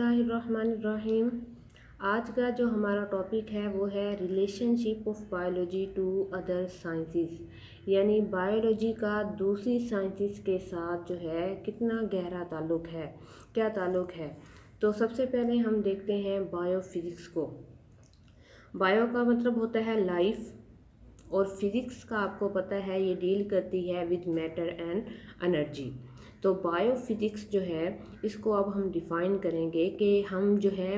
बिस्मिल्लाहिर्रहमानिर्रहीम। आज का जो हमारा टॉपिक है वो है relationship of biology to other sciences, यानी बायोलॉजी का दूसरी साइंसेस के साथ जो है कितना गहरा ताल्लुक़ है, क्या ताल्लुक़ है। तो सबसे पहले हम देखते हैं बायोफिज़िक्स को। बायो का मतलब होता है लाइफ, और फिज़िक्स का आपको पता है ये डील करती है विद मैटर एंड एनर्जी। तो बायोफिज़िक्स जो है इसको अब हम डिफ़ाइन करेंगे कि हम जो है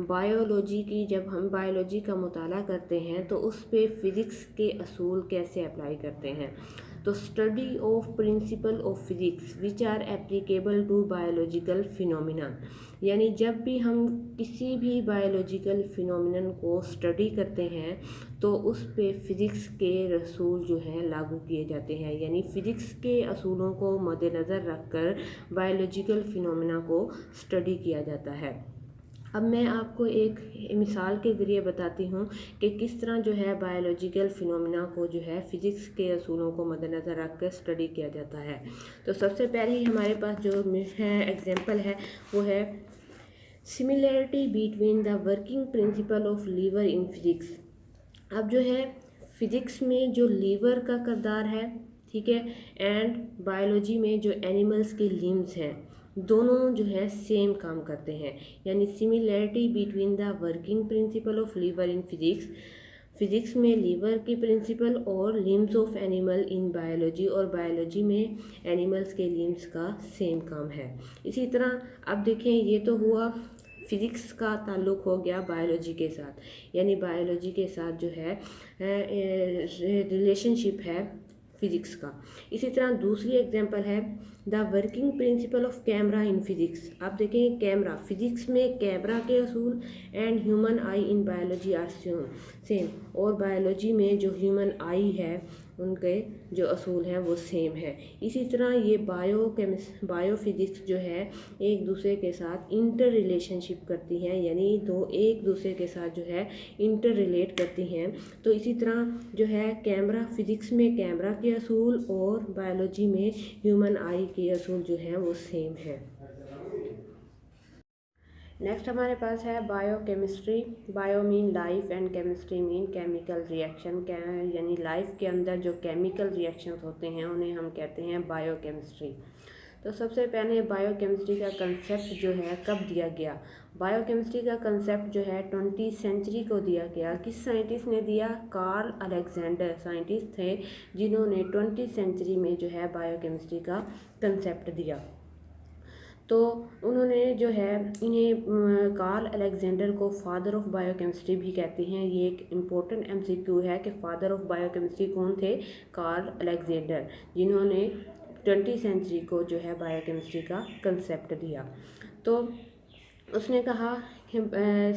बायोलॉजी की, जब हम बायोलॉजी का मुताला करते हैं तो उस पे फिज़िक्स के असूल कैसे अप्लाई करते हैं। तो study of principle of physics which are applicable to biological phenomena, यानी जब भी हम किसी भी बायोलॉजिकल फिनोमिनन को स्टडी करते हैं तो उस पे फ़िज़िक्स के असूल जो हैं लागू किए जाते हैं, यानी फ़िज़िक्स के असूलों को मद्देनज़र रखकर बायोलॉजिकल फिनोमिना को स्टडी किया जाता है। अब मैं आपको एक मिसाल के ज़रिए बताती हूँ कि किस तरह जो है बायोलॉजिकल फिनोमिना को जो है फ़िज़िक्स के असूलों को मद्देनज़र रख कर स्टडी किया जाता है। तो सबसे पहले ही हमारे पास जो है एग्जांपल है वो है similarity between the working principle of lever in physics. अब जो है फिज़िक्स में जो लीवर का किरदार है, ठीक है, एंड बायोलॉजी में जो एनिमल्स के लिम्स हैं, दोनों जो है सेम काम करते हैं। यानी similarity between the working principle of lever in physics, physics में लीवर की प्रिंसिपल और limbs of animal in biology, और बायोलॉजी में एनिमल्स के लिम्स का सेम काम है। इसी तरह अब देखें, ये तो हुआ फिज़िक्स का ताल्लुक़ हो गया बायोलॉजी के साथ, यानी बायोलॉजी के साथ जो है रिलेशनशिप है फिज़िक्स का। इसी तरह दूसरी एग्जांपल है the working principle of camera in physics. आप देखें कैमरा, फिज़िक्स में कैमरा के असूल and human eye in biology are same, और बायोलॉजी में जो ह्यूमन आई है उनके जो असूल हैं वो सेम है। इसी तरह ये बायोफिज़िक्स जो है एक दूसरे के साथ इंटर रिलेशनशिप करती हैं, यानी दो एक दूसरे के साथ जो है इंटर रिलेट करती हैं। तो इसी तरह जो है कैमरा, फिज़िक्स में कैमरा के असूल और बायोलॉजी में ह्यूमन आई के असूल जो हैं वो सेम है। नेक्स्ट हमारे पास है biochemistry. Bio mean life and chemistry mean chemical reaction, यानी लाइफ के अंदर जो केमिकल रिएक्शंस होते हैं उन्हें हम कहते हैं बायोकेमिस्ट्री। तो सबसे पहले बायोकेमिस्ट्री का कंसेप्ट जो है कब दिया गया। बायोकेमिस्ट्री का कंसेप्ट जो है 20वीं सेंचुरी को दिया गया। किस साइंटिस्ट ने दिया? कार्ल अलेक्जेंडर साइंटिस्ट थे जिन्होंने 20वीं सेंचुरी में जो है बायोकेमिस्ट्री का कंसेप्ट दिया। तो उन्होंने जो है इन्हें कार्ल अलेक्जेंडर को फादर ऑफ बायोकेमिस्ट्री भी कहते हैं। ये एक इम्पोर्टेंट MCQ है कि फादर ऑफ बायोकेमिस्ट्री कौन थे? कार्ल अलेक्जेंडर, जिन्होंने 20वीं सेंचुरी को जो है बायोकेमिस्ट्री का कंसेप्ट दिया। तो उसने कहा कि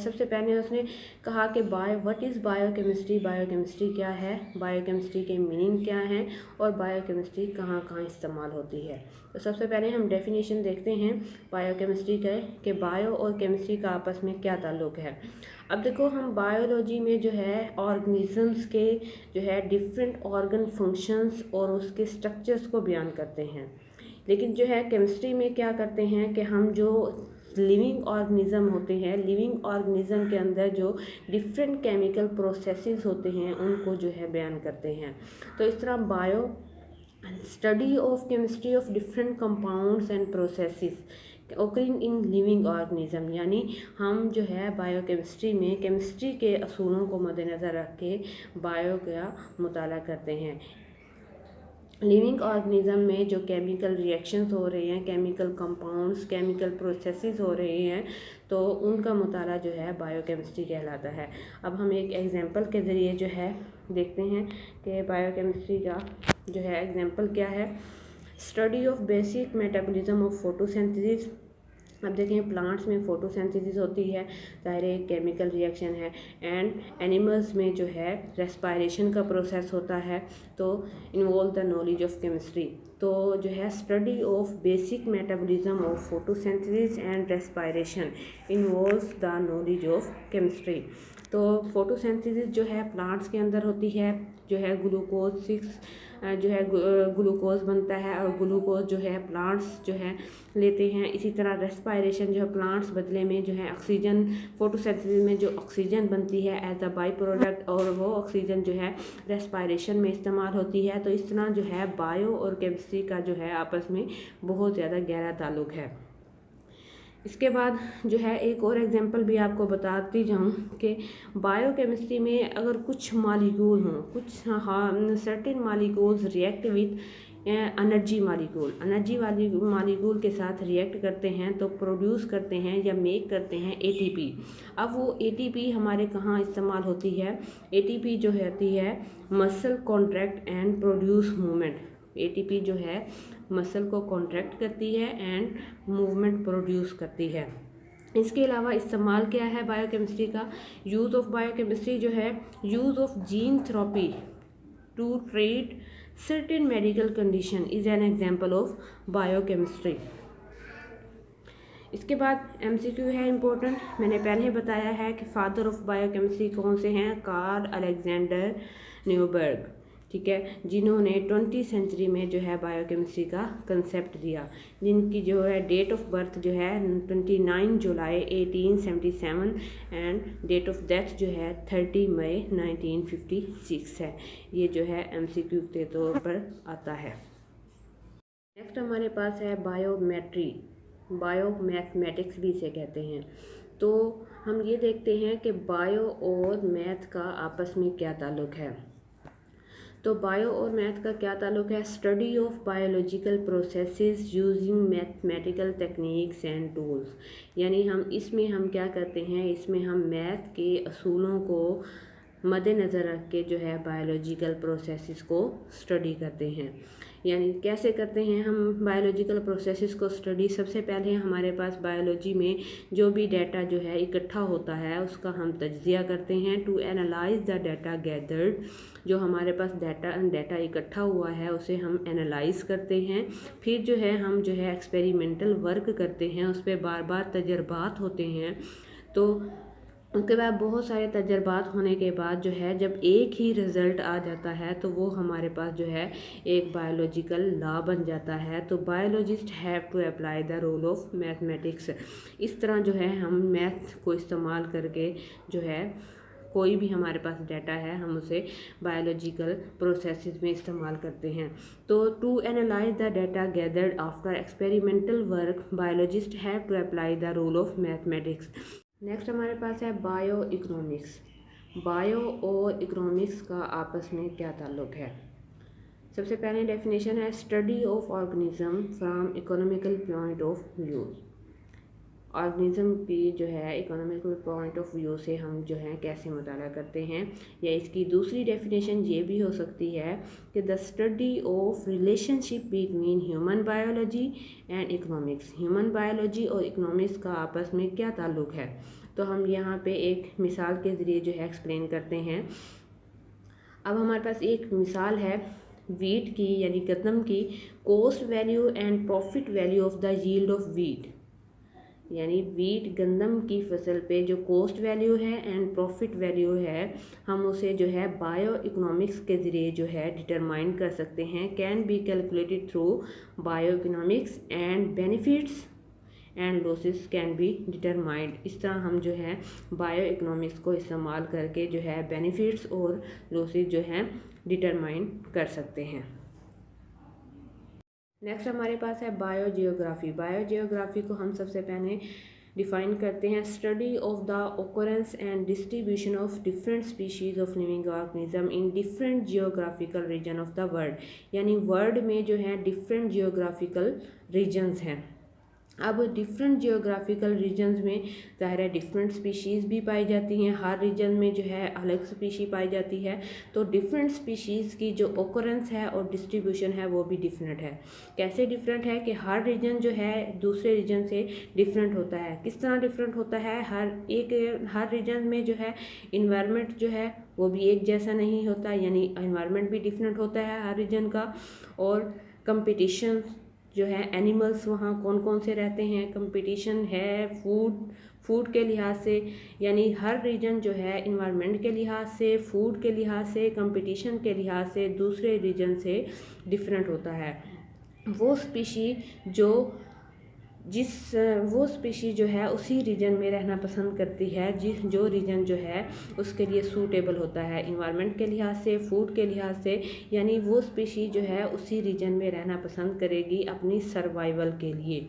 सबसे पहले उसने कहा कि व्हाट इज़ बायोकेमिस्ट्री, बायोकेमिस्ट्री क्या है, बायोकेमिस्ट्री के मीनिंग क्या हैं, और बायोकेमिस्ट्री कहाँ कहाँ इस्तेमाल होती है। तो सबसे पहले हम डेफिनेशन देखते हैं बायोकेमिस्ट्री का कि बायो और केमिस्ट्री का आपस में क्या ताल्लुक़ है। अब देखो, हम बायोलॉजी में जो है ऑर्गेनिजम्स के जो है डिफरेंट ऑर्गन फंक्शंस और उसके स्ट्रक्चर्स को बयान करते हैं, लेकिन जो है केमिस्ट्री में क्या करते हैं कि हम जो लिविंग ऑर्गेनिज़म होते हैं, लिविंग ऑर्गेनिज़म के अंदर जो डिफरेंट केमिकल प्रोसेसेस होते हैं उनको जो है बयान करते हैं। तो इस तरह bio study of chemistry of different compounds and processes occurring in living organism, यानी हम जो है बायोकेमिस्ट्री में केमिस्ट्री के असूलों को मद्देनज़र रख के बायो का मुताला करते हैं। लिविंग ऑर्गेनिज़म में जो केमिकल रिएक्शंस हो रहे हैं, केमिकल कंपाउंड्स, केमिकल प्रोसेसेस हो रहे हैं, तो उनका मुताला जो है बायोकेमिस्ट्री कहलाता है। अब हम एक एग्जांपल के ज़रिए जो है देखते हैं कि बायोकेमिस्ट्री का जो है एग्जांपल क्या है। Study of basic metabolism of photosynthesis. अब देखें, प्लांट्स में फोटोसिंथेसिस होती है, ज़ाहिर एक केमिकल रिएक्शन है, एंड एनिमल्स में जो है रेस्पायरेशन का प्रोसेस होता है, तो involve the knowledge of chemistry. तो जो है study of basic metabolism of photosynthesis and respiration involves the knowledge of chemistry. तो फोटोसिंथेसिस जो है प्लांट्स के अंदर होती है, जो है ग्लूकोज 6 जो है ग्लूकोज बनता है और ग्लूकोज जो है प्लांट्स जो है लेते हैं। इसी तरह रेस्पायरेशन जो है प्लांट्स बदले में जो है ऑक्सीजन, फोटोसिंथेसिस में जो ऑक्सीजन बनती है एज अ बाई प्रोडक्ट, और वो ऑक्सीजन जो है रेस्पायरेशन में इस्तेमाल होती है। तो इस तरह जो है बायो और केमिस्ट्री का जो है आपस में बहुत ज़्यादा गहरा ताल्लुक है। इसके बाद जो है एक और एग्जांपल भी आपको बताती जाऊँ कि बायोकेमिस्ट्री में अगर कुछ मालिक्यूल हों, कुछ certain molecules react with energy molecule के साथ रिएक्ट करते हैं तो प्रोड्यूस करते हैं या मेक करते हैं एटीपी। अब वो एटीपी हमारे कहाँ इस्तेमाल होती है? एटीपी जो होती है muscle contract and produce movement. ATP जो है मसल को कॉन्ट्रैक्ट करती है एंड मूवमेंट प्रोड्यूस करती है। इसके अलावा इस्तेमाल क्या है बायोकेमिस्ट्री का? यूज़ ऑफ बायोकेमिस्ट्री जो है use of gene therapy to treat certain medical condition is an example of biochemistry. इसके बाद एमसीक्यू है इम्पोर्टेंट। मैंने पहले बताया है कि फादर ऑफ बायोकेमिस्ट्री कौन से हैं? कार्ल अलेक्जेंडर न्यूबर्ग, ठीक है, जिन्होंने 20वीं सेंचुरी में जो है बायोकेमिस्ट्री का कंसेप्ट दिया, जिनकी जो है डेट ऑफ बर्थ जो है 29 जुलाई 1877 एंड डेट ऑफ डेथ जो है 30 मई 1956 है। ये जो है एमसीक्यू के तौर पर आता है। नेक्स्ट हमारे पास है बायोमेट्री, बायोमैथमेटिक्स भी इसे कहते हैं। तो हम ये देखते हैं कि बायो और मैथ का आपस में क्या ताल्लुक है। तो बायो और मैथ का क्या ताल्लुक है? Study of biological processes using mathematical techniques and tools. यानी हम क्या करते हैं, इसमें हम मैथ के असूलों को मद्देनज़र रख के जो है बायोलॉजिकल प्रोसेसेस को स्टडी करते हैं। यानी कैसे करते हैं हम बायोलॉजिकल प्रोसेसेस को स्टडी? सबसे पहले हमारे पास बायोलॉजी में जो भी डाटा जो है इकट्ठा होता है उसका हम तज्ज़िया करते हैं। To analyse the data gathered, जो हमारे पास डाटा इकट्ठा हुआ है उसे हम एनालाइज करते हैं। फिर जो है हम जो है एक्सपेरिमेंटल वर्क करते हैं, उस पर बार बार तजर्बात होते हैं। तो उसके बाद बहुत सारे तजर्बात होने के बाद जो है जब एक ही रिज़ल्ट आ जाता है तो वो हमारे पास जो है एक बायोलॉजिकल लॉ बन जाता है। तो biologist have to apply the rule of mathematics. इस तरह जो है हम मैथ को इस्तेमाल करके जो है कोई भी हमारे पास डाटा है हम उसे बायोलॉजिकल प्रोसेसेस में इस्तेमाल करते हैं। तो to analyse the data gathered after experimental work biologist have to apply the rule of mathematics. Next हमारे पास है बायो इकोनॉमिक्स। बायो और इकोनॉमिक्स का आपस में क्या ताल्लुक है? सबसे पहले डेफिनेशन है study of organism from economical point of view. Organism की जो है इकोनॉमिकल पॉइंट ऑफ व्यू से हम जो है कैसे मुताला करते हैं, या इसकी दूसरी डेफिनेशन ये भी हो सकती है कि the study of relationship between human biology and economics. Human biology और इकोनॉमिक्स का आपस में क्या ताल्लुक है? तो हम यहाँ पे एक मिसाल के ज़रिए जो है एक्सप्लेन करते हैं। अब हमारे पास एक मिसाल है वीट की, यानी गंदम की cost value and profit value of the yield of wheat. यानी वीट गंदम की फसल पे जो कॉस्ट वैल्यू है एंड प्रॉफिट वैल्यू है हम उसे जो है बायो इकोनॉमिक्स के ज़रिए जो है डिटरमाइन कर सकते हैं। Can be calculated through bio economics and benefits and losses can be determined. इस तरह हम जो है बायो इकोनॉमिक्स को इस्तेमाल करके जो है बेनिफिट्स और लॉसेस जो है डिटरमाइन कर सकते हैं। नेक्स्ट हमारे पास है बायोजियोग्राफी। बायोजियोग्राफी को हम सबसे पहले डिफाइन करते हैं study of the occurrence and distribution of different species of living organism in different geographical region of the world. यानी वर्ल्ड में जो है डिफरेंट जियोग्राफिकल रीजन्स हैं। अब डिफरेंट जियोग्राफिकल रीजन्स में ज़ाहिर है डिफरेंट स्पीशीज़ भी पाई जाती हैं, हर रीजन में जो है अलग स्पीशी पाई जाती है। तो डिफरेंट स्पीशीज़ की जो ओकरेंस है और डिस्ट्रीब्यूशन है वो भी डिफरेंट है। कैसे डिफरेंट है कि हर रीजन जो है दूसरे रीजन से डिफरेंट होता है। किस तरह डिफरेंट होता है? हर रीजन में जो है इन्वायरमेंट जो है वो भी एक जैसा नहीं होता, यानी इन्वायरमेंट भी डिफरेंट होता है हर रीजन का। और कंपटीशन जो है एनिमल्स वहाँ कौन कौन से रहते हैं, कंपटीशन है फूड के लिहाज से, यानी हर रीजन जो है इन्वायरमेंट के लिहाज से, फूड के लिहाज से, कंपटीशन के लिहाज से दूसरे रीजन से डिफरेंट होता है। वो स्पीशी वो स्पीशी जो है उसी रीजन में रहना पसंद करती है जो रीजन जो है उसके लिए सूटेबल होता है इन्वायरमेंट के लिहाज से, फूड के लिहाज से, यानी वो स्पीशी जो है उसी रीजन में रहना पसंद करेगी अपनी सर्वाइवल के लिए।